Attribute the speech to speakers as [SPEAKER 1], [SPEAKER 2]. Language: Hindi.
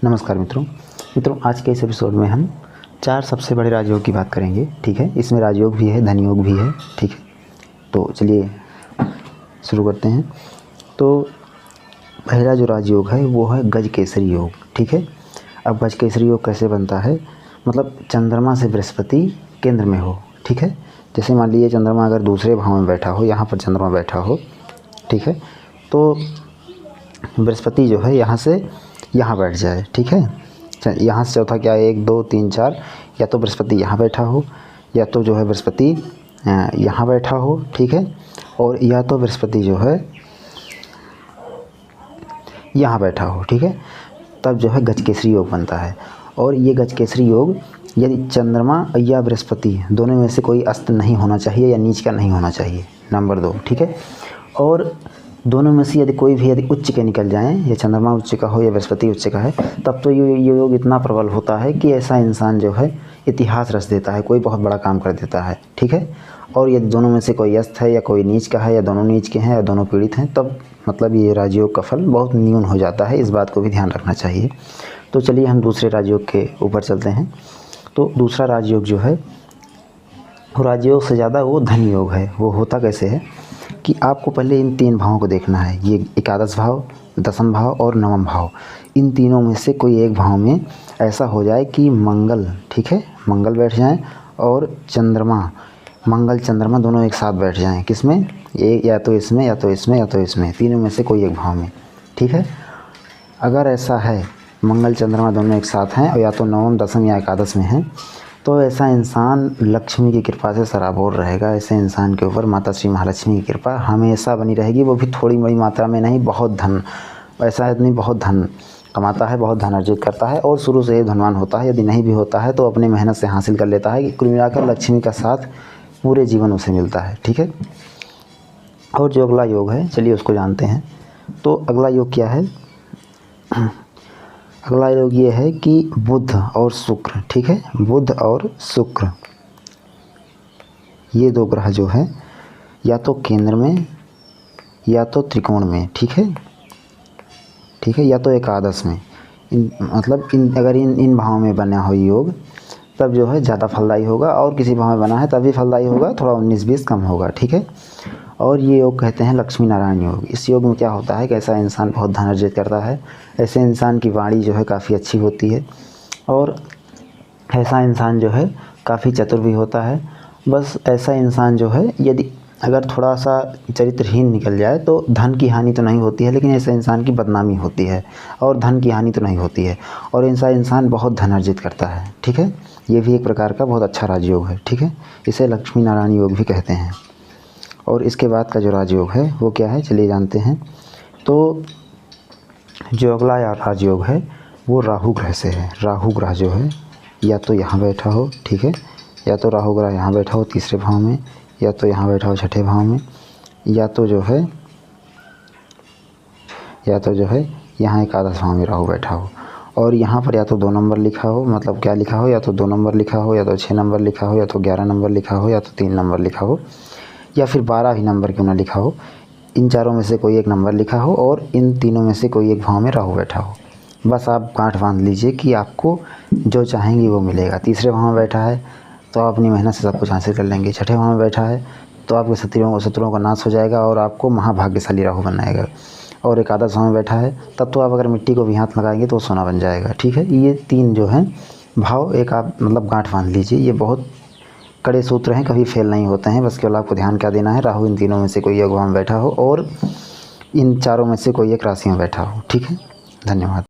[SPEAKER 1] नमस्कार मित्रों आज के इस एपिसोड में हम 4 सबसे बड़े राजयोग की बात करेंगे। ठीक है, इसमें राजयोग भी है, धन योग भी है। ठीक है, तो चलिए शुरू करते हैं। तो पहला जो राजयोग है वो है गज केसरी योग। ठीक है, अब गज केसरी योग कैसे बनता है, मतलब चंद्रमा से बृहस्पति केंद्र में हो। ठीक है, जैसे मान लीजिए चंद्रमा अगर दूसरे भाव में बैठा हो, यहाँ पर चंद्रमा बैठा हो। ठीक है, तो बृहस्पति जो है यहाँ से यहाँ बैठ जाए। ठीक है, यहाँ से चौथा क्या है, 1 2 3 4, या तो बृहस्पति यहाँ बैठा हो, या तो जो है बृहस्पति यहाँ बैठा हो। ठीक है, और या तो बृहस्पति जो है यहाँ बैठा हो। ठीक है, तब जो है गजकेसरी योग बनता है। और ये गजकेसरी योग यदि चंद्रमा या बृहस्पति दोनों में से कोई अस्त नहीं होना चाहिए या नीच का नहीं होना चाहिए, नंबर 2। ठीक है, और दोनों में से यदि उच्च के निकल जाएं, या चंद्रमा उच्च का हो या बृहस्पति उच्च का है, तब तो ये योग इतना प्रबल होता है कि ऐसा इंसान जो है इतिहास रच देता है, कोई बहुत बड़ा काम कर देता है। ठीक है, और यदि दोनों में से कोई अस्त है या कोई नीच का है, या दोनों नीच के हैं या दोनों पीड़ित हैं, तब मतलब ये राजयोग का फल बहुत न्यून हो जाता है। इस बात को भी ध्यान रखना चाहिए। तो चलिए हम दूसरे राजयोग के ऊपर चलते हैं। तो दूसरा राजयोग जो है वो राजयोग से ज़्यादा वो धन योग है। वो होता कैसे है कि आपको पहले इन 3 भावों को देखना है, ये एकादश भाव, दशम भाव और नवम भाव। इन तीनों में से कोई एक भाव में ऐसा हो जाए कि मंगल, ठीक है, मंगल बैठ जाएं और चंद्रमा, मंगल चंद्रमा दोनों एक साथ बैठ जाएं। किसमें, ये या तो इसमें या तो इसमें या तो इसमें, तीनों में से कोई एक भाव में। ठीक है, अगर ऐसा है मंगल चंद्रमा दोनों एक साथ हैं और या तो नवम दशम या एकादश में हैं, तो ऐसा इंसान लक्ष्मी की कृपा से सराबोर रहेगा। ऐसे इंसान के ऊपर माता श्री महालक्ष्मी की कृपा हमेशा बनी रहेगी, वो भी थोड़ी बड़ी मात्रा में नहीं, बहुत धन। ऐसा आदमी बहुत धन कमाता है, बहुत धन अर्जित करता है और शुरू से ही धनवान होता है। यदि नहीं भी होता है तो अपनी मेहनत से हासिल कर लेता है कि कुल मिलाकर लक्ष्मी का साथ पूरे जीवन उसे मिलता है। ठीक है, और जो अगला योग है चलिए उसको जानते हैं। तो अगला योग क्या है, अगला योग ये है कि बुध और शुक्र, ठीक है, बुध और शुक्र ये 2 ग्रह जो है या तो केंद्र में या तो त्रिकोण में, ठीक है, या तो एकादश में, मतलब अगर इन भावों में बना हो योग, तब जो है ज़्यादा फलदायी होगा, और किसी भाव में बना है तब भी फलदायी होगा, थोड़ा 19-20 कम होगा। ठीक है, और ये योग कहते हैं लक्ष्मी नारायण योग। इस योग में क्या होता है कि ऐसा इंसान बहुत धन अर्जित करता है। ऐसे इंसान की वाणी जो है काफ़ी अच्छी होती है, और ऐसा इंसान जो है काफ़ी चतुर भी होता है। बस ऐसा इंसान जो है यदि अगर थोड़ा सा चरित्रहीन निकल जाए तो धन की हानि तो नहीं होती है, लेकिन ऐसे इंसान की बदनामी होती है, और धन की हानि तो नहीं होती है, और ऐसा इंसान बहुत धन अर्जित करता है। ठीक है, ये भी एक प्रकार का बहुत अच्छा राजयोग है। ठीक है, इसे लक्ष्मी नारायण योग भी कहते हैं। और इसके बाद का जो राजयोग है वो क्या है चलिए जानते हैं। तो जो अगला राजयोग है वो राहु ग्रह से है। राहु ग्रह जो है या तो यहाँ बैठा हो, ठीक है, या तो राहु ग्रह यहाँ बैठा हो तीसरे भाव में, या तो यहाँ बैठा हो छठे भाव में, या तो जो है यहाँ एकादश भाव में राहु बैठा हो। और यहाँ पर या तो 2 नंबर लिखा हो, मतलब क्या लिखा हो, या तो 2 नंबर लिखा हो, या तो 6 नंबर लिखा हो, या तो 11 नंबर लिखा हो, या तो 3 नंबर लिखा हो, या फिर 12 ही नंबर क्यों ना लिखा हो। इन चारों में से कोई एक नंबर लिखा हो और इन तीनों में से कोई एक भाव में राहु बैठा हो। बस आप गांठ बांध लीजिए कि आपको जो चाहेंगे वो मिलेगा। तीसरे भाव में बैठा है तो आप अपनी मेहनत से सब कुछ हासिल कर लेंगे। छठे भाव में बैठा है तो आपके शत्रुओं का नाश हो जाएगा और आपको महाभाग्यशाली राहु बनाएगा। और एकादश भाव में बैठा है तब तो आप अगर मिट्टी को भी हाथ लगाएंगे तो सोना बन जाएगा। ठीक है, ये 3 जो हैं भाव एक आप मतलब गांठ बांध लीजिए। ये बहुत कड़े सूत्र हैं, कभी फेल नहीं होते हैं। बस केवल आपको ध्यान क्या देना है, राहु इन तीनों में से कोई एक भाव में बैठा हो और इन चारों में से कोई एक राशि में बैठा हो। ठीक है, धन्यवाद।